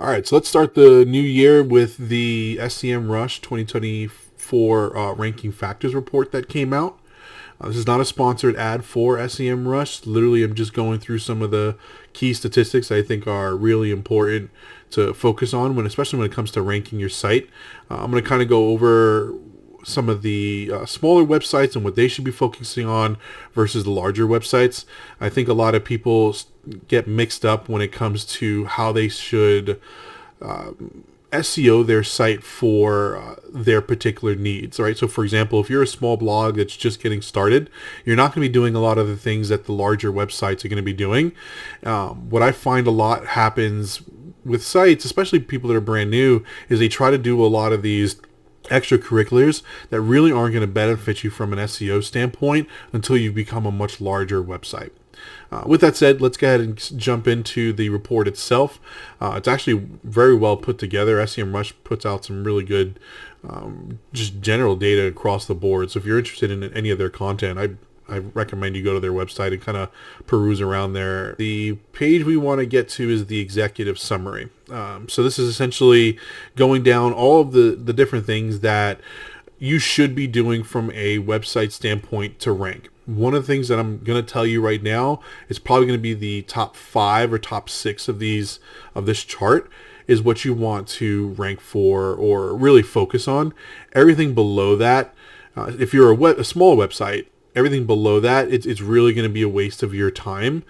All right, so let's start the new year with the SEMrush 2024 Ranking Factors Report that came out. This is not a sponsored ad for SEMrush. Literally, I'm just going through some of the key statistics I think are really important to focus on, especially when it comes to ranking your site. I'm going to kind of go over some of the smaller websites and what they should be focusing on versus the larger websites. I think a lot of people get mixed up when it comes to how they should SEO their site for their particular needs, right? So for example, if you're a small blog that's just getting started, you're not going to be doing a lot of the things that the larger websites are going to be doing. What I find a lot happens with sites, especially people that are brand new, is they try to do a lot of these extracurriculars that really aren't going to benefit you from an SEO standpoint until you become a much larger website. With that said, let's go ahead and jump into the report itself. It's actually very well put together. SEMrush puts out some really good just general data across the board. So if you're interested in any of their content, I recommend you go to their website and kind of peruse around there. The page we want to get to is the executive summary. So this is essentially going down all of the different things that you should be doing from a website standpoint to rank. One of the things that I'm going to tell you right now is probably going to be the top 5 or top 6 of this chart is what you want to rank for or really focus on. Everything below that, if you're a small website, everything below that, it's really going to be a waste of your time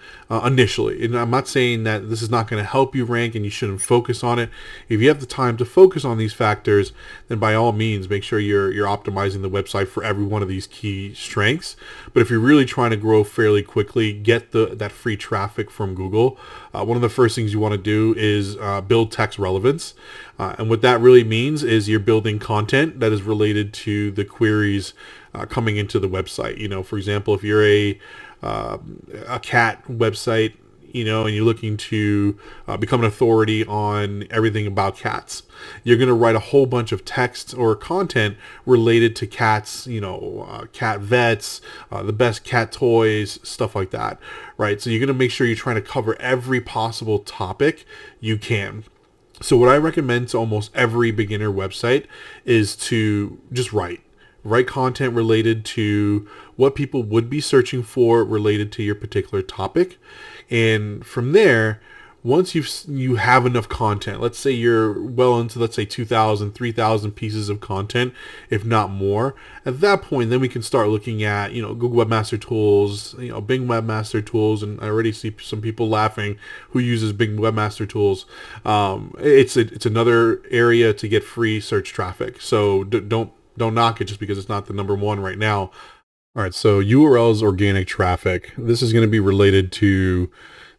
initially. And I'm not saying that this is not going to help you rank and you shouldn't focus on it. If you have the time to focus on these factors, then by all means, make sure you're optimizing the website for every one of these key strengths. But if you're really trying to grow fairly quickly, get that free traffic from Google, one of the first things you want to do is build text relevance. And what that really means is you're building content that is related to the queries coming into the website. You know, for example, if you're a cat website, and you're looking to become an authority on everything about cats, you're going to write a whole bunch of text or content related to cats, cat vets, the best cat toys, stuff like that, right? So you're going to make sure you're trying to cover every possible topic you can. So what I recommend to almost every beginner website is to just write content related to what people would be searching for related to your particular topic. And from there, once you have enough content, let's say you're well into, let's say 2,000, 3,000 pieces of content, if not more, at that point, then we can start looking at, Google Webmaster Tools, Bing Webmaster Tools, and I already see some people laughing who uses Bing Webmaster Tools. It's another area to get free search traffic. So don't knock it just because it's not the number one right now. All right, so URLs organic traffic. This is going to be related to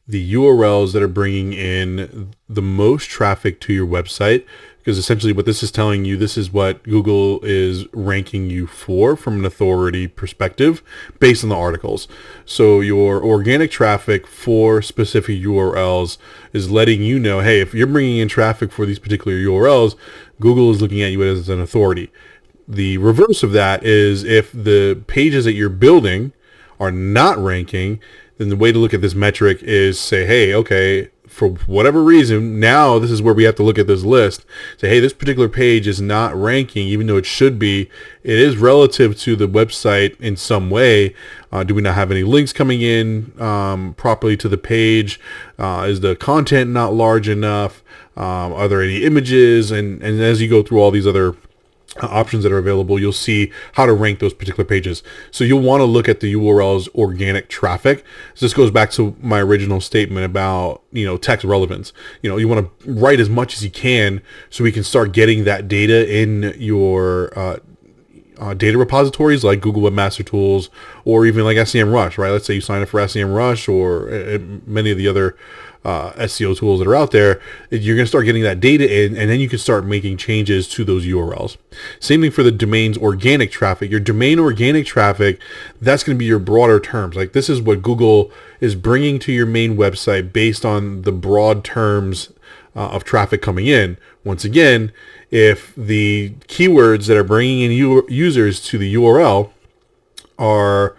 the URLs that are bringing in the most traffic to your website, because essentially what this is telling you, this is what Google is ranking you for from an authority perspective based on the articles. So your organic traffic for specific URLs is letting you know, hey, if you're bringing in traffic for these particular URLs, Google is looking at you as an authority. The reverse of that is if the pages that you're building are not ranking, then the way to look at this metric is say, hey, okay, for whatever reason, now this is where we have to look at this list. Say, hey, this particular page is not ranking, even though it should be. It is relative to the website in some way. Do we not have any links coming in properly to the page? Is the content not large enough? Are there any images? And as you go through all these other options that are available, you'll see how to rank those particular pages. So you'll want to look at the URL's organic traffic. So this goes back to my original statement about, text relevance. You want to write as much as you can so we can start getting that data in your data repositories like Google Webmaster Tools or even like SEMrush, right? Let's say you sign up for SEMrush or many of the other SEO tools that are out there. You're going to start getting that data in, and then you can start making changes to those URLs. Same thing for the domain's organic traffic. Your domain organic traffic, that's going to be your broader terms. Like this is what Google is bringing to your main website based on the broad terms of traffic coming in. Once again, if the keywords that are bringing in users to the URL are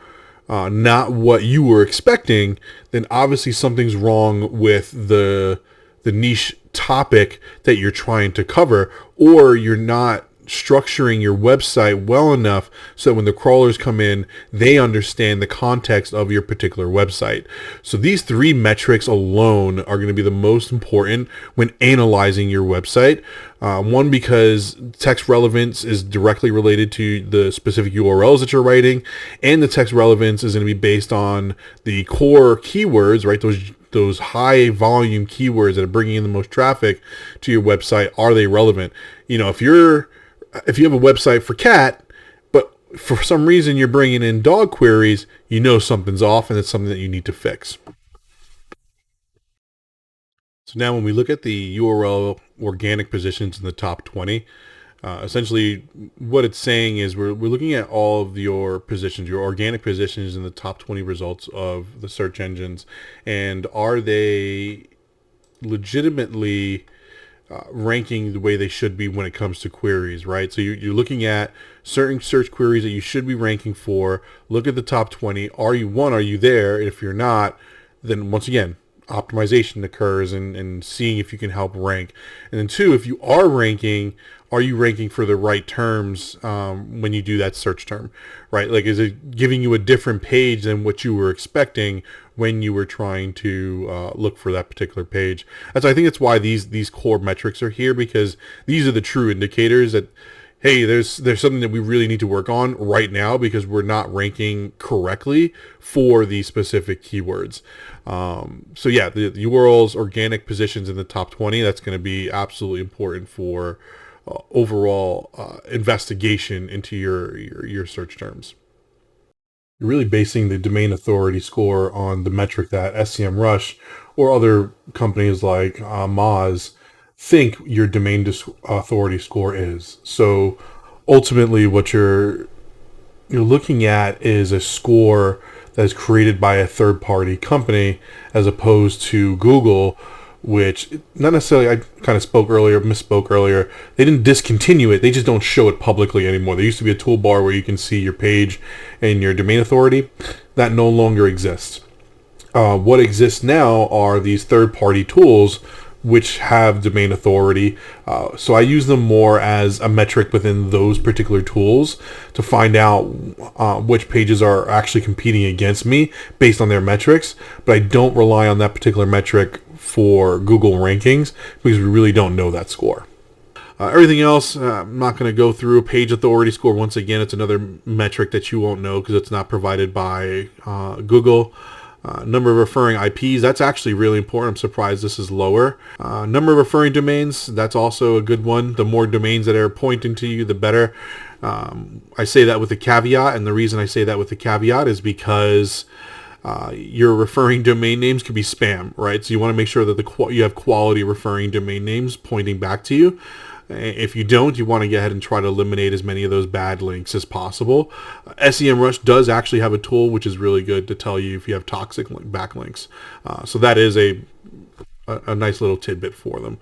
not what you were expecting, then obviously something's wrong with the niche topic that you're trying to cover, or you're not structuring your website well enough so when the crawlers come in, they understand the context of your particular website. So these three metrics alone are going to be the most important when analyzing your website. One, because text relevance is directly related to the specific URLs that you're writing, and the text relevance is going to be based on the core keywords, right? Those high volume keywords that are bringing in the most traffic to your website. Are they relevant? If you have a website for cat, but for some reason you're bringing in dog queries, something's off and it's something that you need to fix. So now when we look at the URL organic positions in the top 20, essentially what it's saying is we're looking at all of your positions, your organic positions in the top 20 results of the search engines, and are they legitimately ranking the way they should be when it comes to queries, right? So you're looking at certain search queries that you should be ranking for. Look at the top 20. Are you there? If you're not, then once again, optimization occurs and seeing if you can help rank. And then two, if you are ranking for the right terms when you do that search term, right? Like, is it giving you a different page than what you were expecting when you were trying to look for that particular page? And so I think that's why these core metrics are here, because these are the true indicators that, hey, there's something that we really need to work on right now because we're not ranking correctly for these specific keywords. So yeah, the URL's organic positions in the top 20, that's going to be absolutely important for overall investigation into your search terms. You're really basing the domain authority score on the metric that SEMrush or other companies like Moz think your domain authority score is. So ultimately what you're looking at is a score that is created by a third-party company as opposed to Google, which not necessarily, I kind of misspoke earlier. They didn't discontinue it. They just don't show it publicly anymore. There used to be a toolbar where you can see your page and your domain authority. That no longer exists. What exists now are these third-party tools which have domain authority. So I use them more as a metric within those particular tools to find out which pages are actually competing against me based on their metrics. But I don't rely on that particular metric for Google rankings because we really don't know that score. Everything else, I'm not going to go through. Page authority score, once again, it's another metric that you won't know because it's not provided by Google. Number of referring IPs, that's actually really important. I'm surprised this is lower. Number of referring domains, that's also a good one. The more domains that are pointing to you, the better. I say that with a caveat, and the reason I say that with a caveat is because your referring domain names could be spam, right? So you want to make sure that you have quality referring domain names pointing back to you. If you don't, you want to go ahead and try to eliminate as many of those bad links as possible. SEMrush does actually have a tool which is really good to tell you if you have toxic backlinks. So that is a nice little tidbit for them.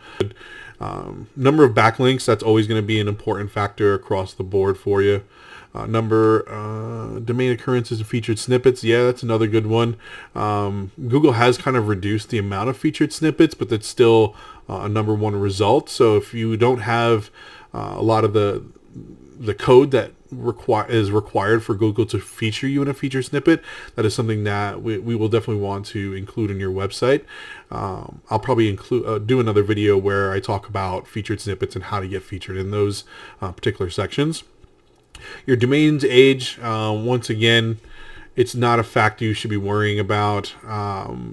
Number of backlinks, that's always going to be an important factor across the board for you. Domain occurrences and featured snippets. Yeah, that's another good one. Google has kind of reduced the amount of featured snippets, but that's still a number one result. So if you don't have a lot of the code that is required for Google to feature you in a feature snippet, that is something that we will definitely want to include in your website. I'll probably do another video where I talk about featured snippets and how to get featured in those particular sections. Your domain's age, once again, it's not a factor you should be worrying about.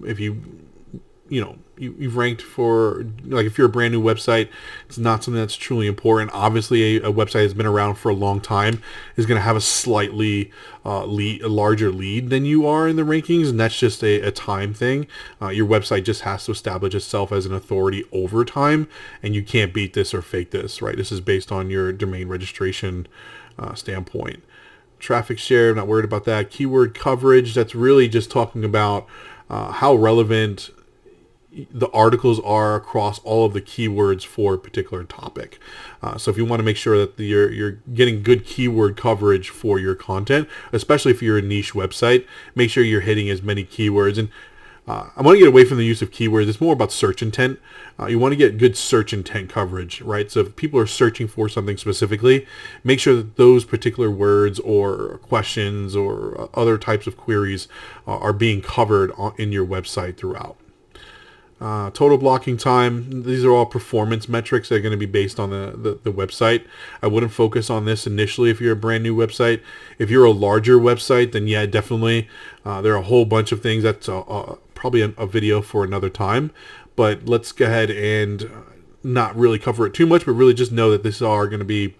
If you've ranked for, like, if you're a brand new website, it's not something that's truly important. Obviously, a website that's been around for a long time is going to have a slightly a larger lead than you are in the rankings, and that's just a time thing. Your website just has to establish itself as an authority over time, and you can't beat this or fake this, right? This is based on your domain registration standpoint. Traffic share, I'm not worried about that. Keyword coverage, that's really just talking about how relevant the articles are across all of the keywords for a particular topic. So if you want to make sure that you're getting good keyword coverage for your content, especially if you're a niche website, make sure you're hitting as many keywords. And I want to get away from the use of keywords. It's more about search intent. You want to get good search intent coverage, right? So if people are searching for something specifically, make sure that those particular words or questions or other types of queries are being covered in your website throughout. Total blocking time, these are all performance metrics that are going to be based on the website. I wouldn't focus on this initially if you're a brand new website. If you're a larger website, then yeah, definitely. There are a whole bunch of things. That's probably a video for another time. But let's go ahead and not really cover it too much, but really just know that these are going to be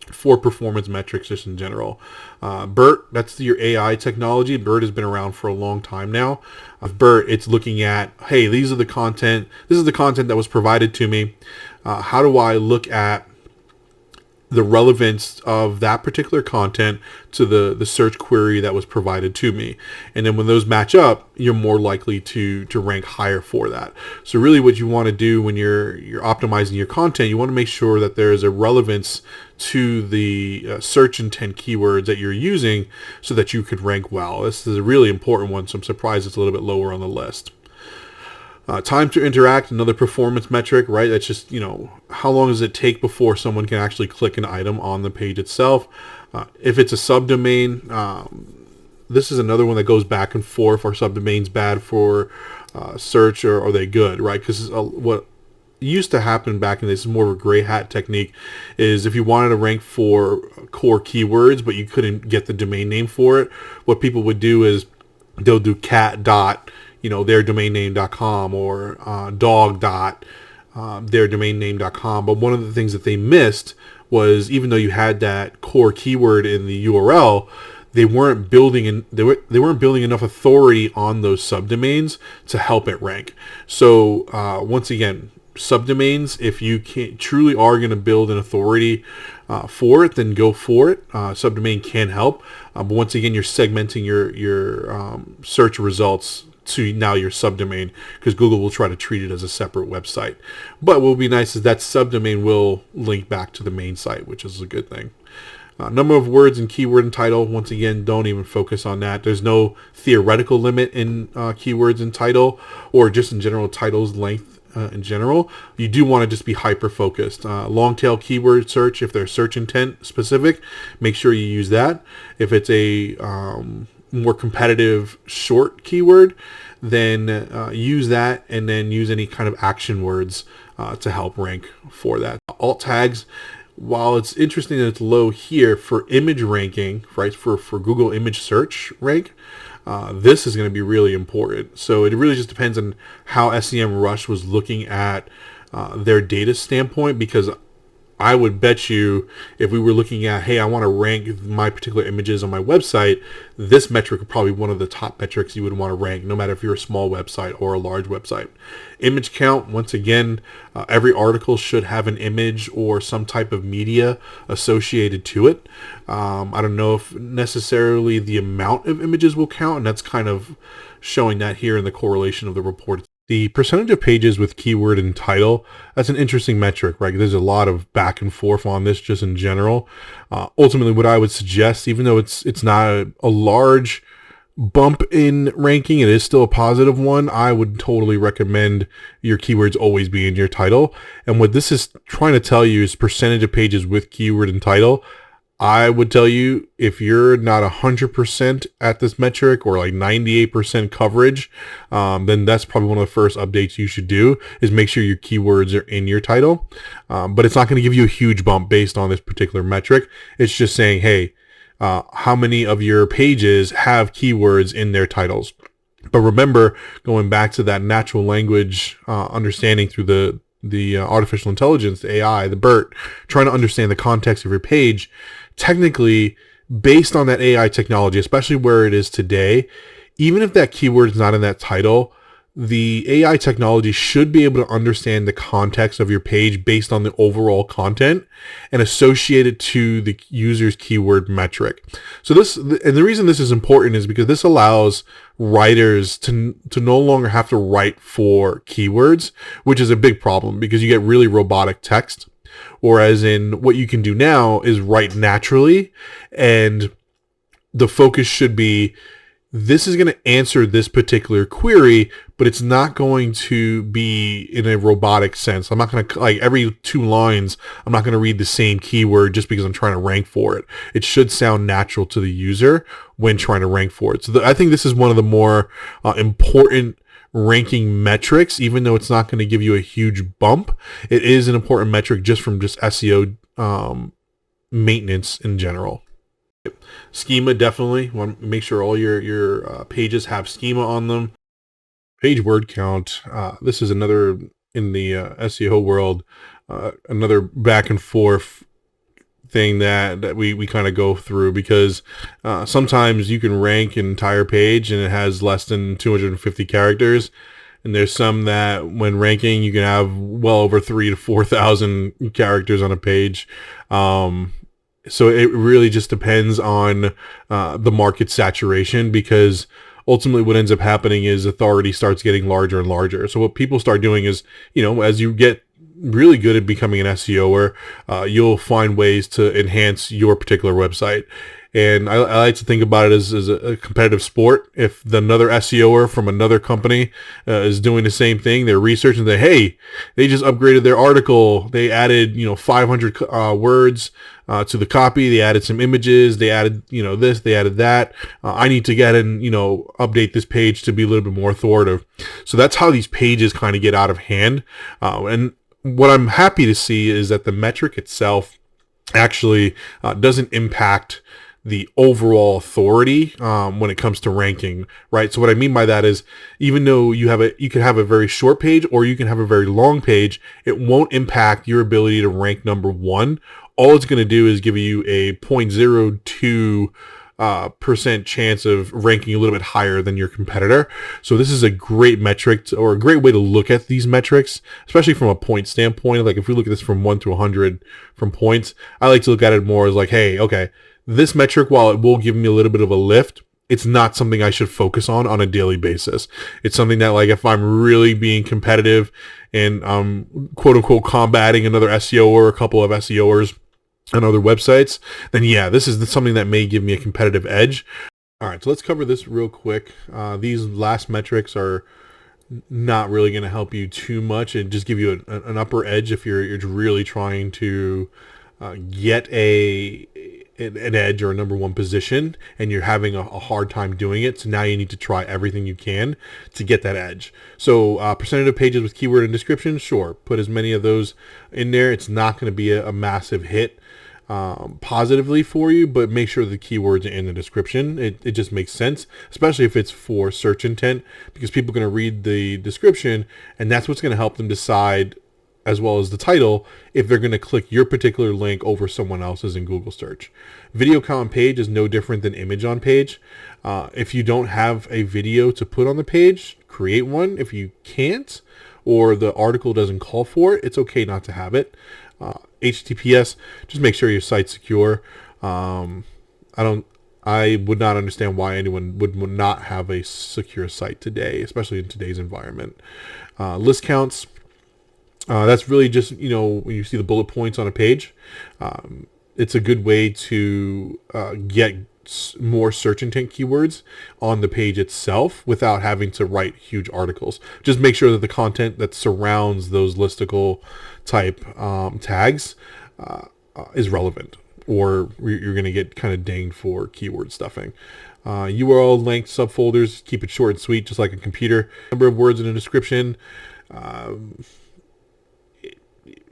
for performance metrics just in general. BERT, that's your AI technology. BERT has been around for a long time now. BERT, it's looking at, hey, this is the content that was provided to me. How do I look at the relevance of that particular content to the search query that was provided to me? And then when those match up, you're more likely to rank higher for that. So really what you want to do when you're optimizing your content, you want to make sure that there is a relevance to the search intent keywords that you're using so that you could rank well. This is a really important one, so I'm surprised it's a little bit lower on the list. Time to interact, another performance metric, right? That's just, how long does it take before someone can actually click an item on the page itself? If it's a subdomain, this is another one that goes back and forth. Are subdomains bad for search, or are they good, right? Because what used to happen back in this is more of a gray hat technique, is if you wanted to rank for core keywords but you couldn't get the domain name for it, what people would do is they'll do cat dot their domain name.com or dog dot their domain name.com. But one of the things that they missed was, even though you had that core keyword in the URL, they weren't building enough authority on those subdomains to help it rank. So once again, subdomains, if you truly are going to build an authority for it, then go for it. Subdomain can help, but once again, you're segmenting your search results to now your subdomain, because Google will try to treat it as a separate website. But what will be nice is that subdomain will link back to the main site, which is a good thing. Number of words in keyword and title, once again, don't even focus on that. There's no theoretical limit in keywords and title, or just in general titles length in general. You do want to just be hyper focused. Long tail keyword search, if they're search intent specific, make sure you use that. If it's a more competitive short keyword, then use that, and then use any kind of action words to help rank for that. Alt tags, while it's interesting that it's low here for image ranking, right, for Google image search rank, this is going to be really important. So it really just depends on how SEMrush was looking at their data standpoint, because I would bet you if we were looking at, hey, I want to rank my particular images on my website, this metric would probably be one of the top metrics you would want to rank, no matter if you're a small website or a large website. Image count, once again, every article should have an image or some type of media associated to it. I don't know if necessarily the amount of images will count, and that's kind of showing that here in the correlation of the report. The percentage of pages with keyword and title, that's an interesting metric, right? There's a lot of back and forth on this just in general. Ultimately, what I would suggest, even though it's not a large bump in ranking, it is still a positive one. I would totally recommend your keywords always be in your title. And what this is trying to tell you is percentage of pages with keyword and title. I would tell you, if you're not 100% at this metric, or like 98% coverage, then that's probably one of the first updates you should do, is make sure your keywords are in your title. But it's not going to give you a huge bump based on this particular metric. It's just saying, hey, how many of your pages have keywords in their titles? But remember, going back to that natural language understanding through the artificial intelligence, the AI, the BERT, trying to understand the context of your page. Technically, based on that AI technology, especially where it is today, even if that keyword is not in that title, the AI technology should be able to understand the context of your page based on the overall content and associate it to the user's keyword metric. So the reason this is important is because this allows writers to no longer have to write for keywords, which is a big problem because you get really robotic text. Whereas in what you can do now is write naturally, and the focus should be this is going to answer this particular query, but it's not going to be in a robotic sense. I'm not going to, like, every 2 lines, I'm not going to read the same keyword just because I'm trying to rank for it. It should sound natural to the user when trying to rank for it. So I think this is one of the more important ranking metrics. Even though it's not going to give you a huge bump, it is an important metric just from just SEO maintenance in general. Schema, definitely want to make sure all your pages have schema on them. Page word count. This is another, in the SEO world, another back and forth thing that we kind of go through, because sometimes you can rank an entire page and it has less than 250 characters. And there's some that when ranking, you can have well over 3,000 to 4,000 characters on a page. So it really just depends on the market saturation, because ultimately what ends up happening is authority starts getting larger and larger. So what people start doing is, as you get really good at becoming an SEOer, you'll find ways to enhance your particular website. And I like to think about it as a competitive sport. If another SEOer from another company is doing the same thing, they're researching, hey, they just upgraded their article. They added, 500 words to the copy. They added some images. They added, this. They added that. I need to get and update this page to be a little bit more authoritative. So that's how these pages kind of get out of hand. And what I'm happy to see is that the metric itself actually doesn't impact the overall authority when it comes to ranking, right? So what I mean by that is, even though you can have a very short page or you can have a very long page, it won't impact your ability to rank number 1. All it's going to do is give you a 0.02 percent chance of ranking a little bit higher than your competitor. So this is a great metric, or a great way to look at these metrics, especially from a point standpoint. Like if we look at this from 1 to 100 from points, I like to look at it more as like, hey, okay, this metric, while it will give me a little bit of a lift, it's not something I should focus on a daily basis. It's something that, like, if I'm really being competitive and I'm quote unquote combating another SEO or a couple of SEOers on other websites, then yeah, this is something that may give me a competitive edge. All right, so let's cover this real quick. These last metrics are not really going to help you too much and just give you an upper edge if you're really trying to get an edge or a number 1 position and you're having a hard time doing it. So now you need to try everything you can to get that edge. So percentage of pages with keyword and description, sure, put as many of those in there. It's not going to be a massive hit positively for you, but make sure the keywords are in the description. It just makes sense, especially if it's for search intent, because people are going to read the description and that's what's going to help them decide, as well as the title, if they're going to click your particular link over someone else's in Google search. Video count on page is no different than image on page. If you don't have a video to put on the page, create one. If you can't, or the article doesn't call for it, it's okay not to have it. HTTPS, just make sure your site's secure. I would not understand why anyone would not have a secure site today, especially in today's environment. List counts. That's really just, when you see the bullet points on a page, it's a good way to get more search intent keywords on the page itself without having to write huge articles. Just make sure that the content that surrounds those listicle type tags is relevant, or you're going to get kind of dinged for keyword stuffing. URL length, subfolders, keep it short and sweet, just like a computer. Number of words in a description.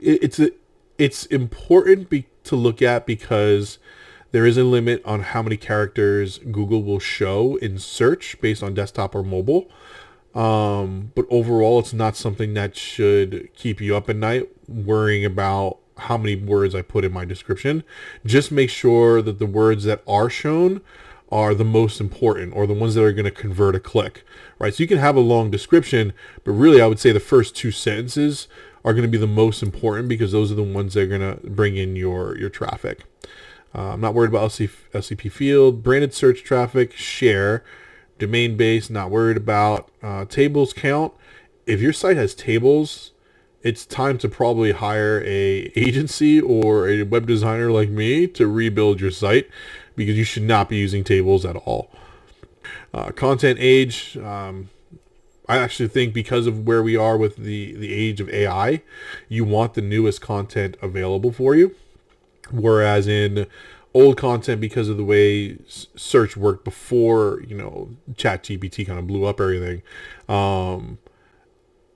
It's important to look at, because there is a limit on how many characters Google will show in search based on desktop or mobile. But overall, it's not something that should keep you up at night worrying about how many words I put in my description. Just make sure that the words that are shown are the most important, or the ones that are going to convert a click, right? So you can have a long description, but really I would say the first 2 sentences are going to be the most important, because those are the ones that are going to bring in your traffic. I'm not worried about LCP field, branded search traffic, share, domain base, not worried about tables count. If your site has tables, it's time to probably hire a agency or a web designer like me to rebuild your site, because you should not be using tables at all. Content age. I actually think because of where we are with the age of AI, you want the newest content available for you. Whereas in old content, because of the way search worked before, Chat GPT kind of blew up everything,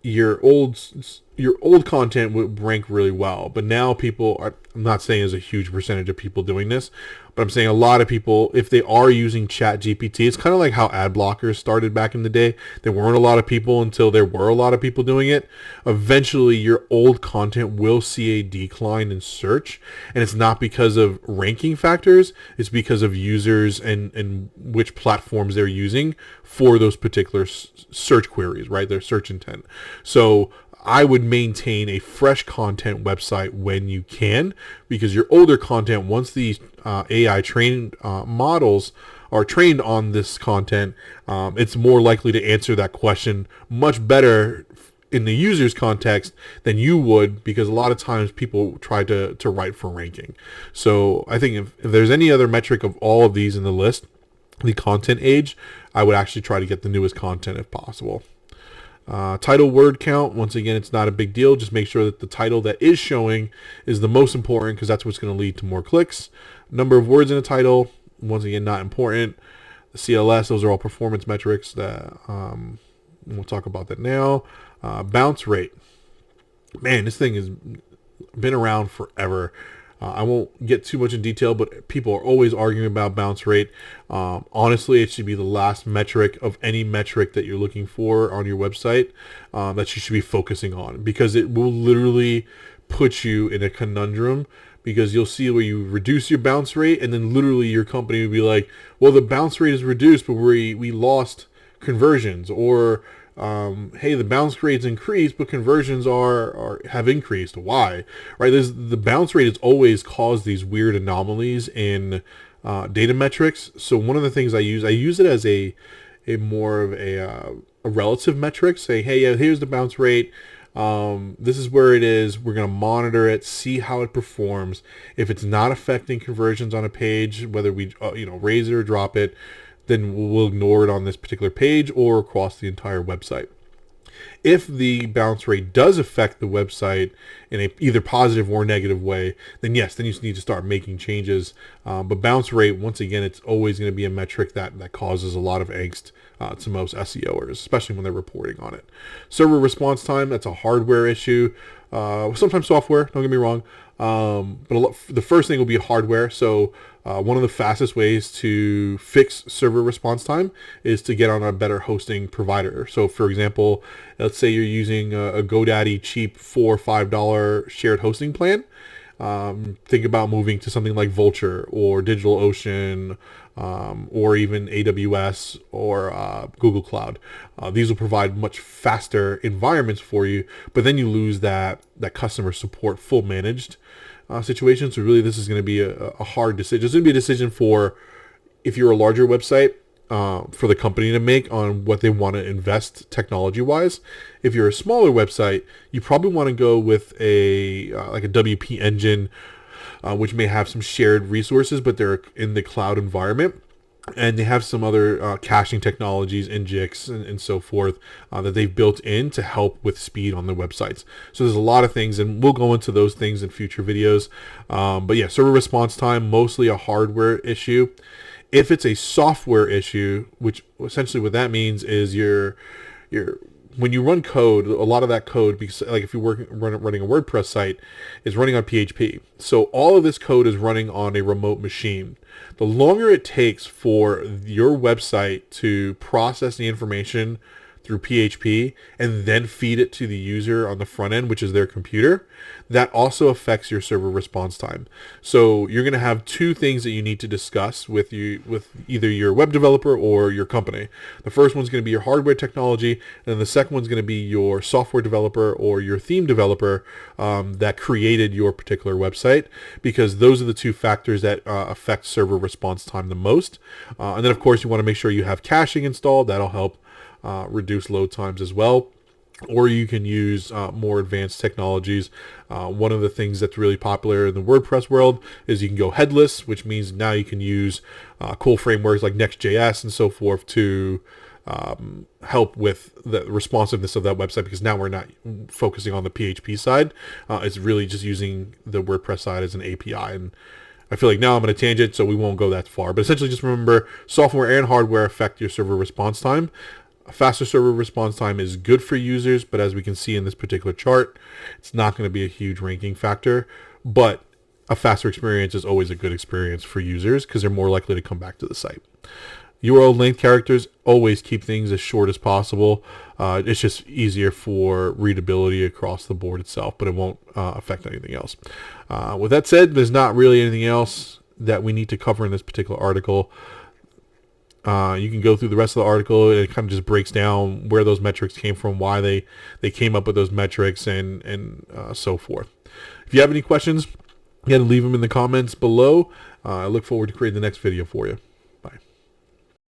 your old content would rank really well. But now people are, I'm not saying there's a huge percentage of people doing this, but I'm saying a lot of people, if they are using Chat GPT, it's kind of like how ad blockers started back in the day. There weren't a lot of people until there were a lot of people doing it. Eventually, your old content will see a decline in search, and it's not because of ranking factors. It's because of users and which platforms they're using for those particular search queries, right? Their search intent. So I would maintain a fresh content website when you can, because your older content, once these AI trained models are trained on this content, it's more likely to answer that question much better in the user's context than you would, because a lot of times people try to write for ranking. So I think if there's any other metric of all of these in the list, the content age, I would actually try to get the newest content if possible. Title word count, once again, it's not a big deal. Just make sure that the title that is showing is the most important, because that's what's going to lead to more clicks. Number of words in a title, once again, not important. The CLS, those are all performance metrics that we'll talk about that now. Bounce rate. Man, this thing has been around forever. I won't get too much in detail, but people are always arguing about bounce rate. Honestly, it should be the last metric of any metric that you're looking for on your website that you should be focusing on, because it will literally put you in a conundrum, because you'll see where you reduce your bounce rate, and then literally your company will be like, well, the bounce rate is reduced, but we lost conversions, or hey, the bounce rates increased, but conversions have increased. Why? Right? The bounce rate has always caused these weird anomalies in data metrics. So one of the things I use it as a more of a relative metric. Say, hey, yeah, here's the bounce rate. This is where it is. We're going to monitor it, see how it performs. If it's not affecting conversions on a page, whether we raise it or drop it, then we'll ignore it on this particular page or across the entire website. If the bounce rate does affect the website in a either positive or negative way, then yes, then you need to start making changes. But bounce rate, once again, it's always going to be a metric that causes a lot of angst to most SEOers, especially when they're reporting on it. Server response time, that's a hardware issue. Sometimes software, don't get me wrong. But the first thing will be hardware. So one of the fastest ways to fix server response time is to get on a better hosting provider. So for example, let's say you're using a GoDaddy cheap $4 or $5 shared hosting plan. Think about moving to something like Vultr or DigitalOcean, or even AWS or Google Cloud. These will provide much faster environments for you, but then you lose that customer support full managed situation. So really, this is going to be a hard decision. It's going to be a decision for, if you're a larger website, for the company to make on what they want to invest technology-wise. If you're a smaller website, you probably want to go with like a WP engine, which may have some shared resources, but they're in the cloud environment. And they have some other caching technologies, Nginx and so forth, that they've built in to help with speed on their websites. So there's a lot of things, and we'll go into those things in future videos. But yeah, server response time, mostly a hardware issue. If it's a software issue, which essentially what that means is when you run code, a lot of that code, because like if you're running a WordPress site, is running on PHP. So all of this code is running on a remote machine. The longer it takes for your website to process the information through PHP and then feed it to the user on the front end, which is their computer, that also affects your server response time. So you're going to have two things that you need to discuss with either your web developer or your company. The first one's going to be your hardware technology, and then the second one's going to be your software developer or your theme developer that created your particular website, because those are the two factors that affect server response time the most. And then of course you want to make sure you have caching installed. That'll help reduce load times as well. or you can use more advanced technologies. One of the things that's really popular in the WordPress world is you can go headless, which means now you can use cool frameworks like Next.js and so forth to help with the responsiveness of that website, because now we're not focusing on the PHP side. It's really just using the WordPress side as an API. And I feel like now I'm on a tangent, so we won't go that far. But essentially just remember, software and hardware affect your server response time. A faster server response time is good for users, but as we can see in this particular chart, it's not going to be a huge ranking factor. But a faster experience is always a good experience for users because they're more likely to come back to the site. URL length characters, always keep things as short as possible. It's just easier for readability across the board itself, but it won't affect anything else. With that said, there's not really anything else that we need to cover in this particular article. You can go through the rest of the article, and it kind of just breaks down where those metrics came from, why they came up with those metrics, and so forth. If you have any questions, again, leave them in the comments below. I look forward to creating the next video for you.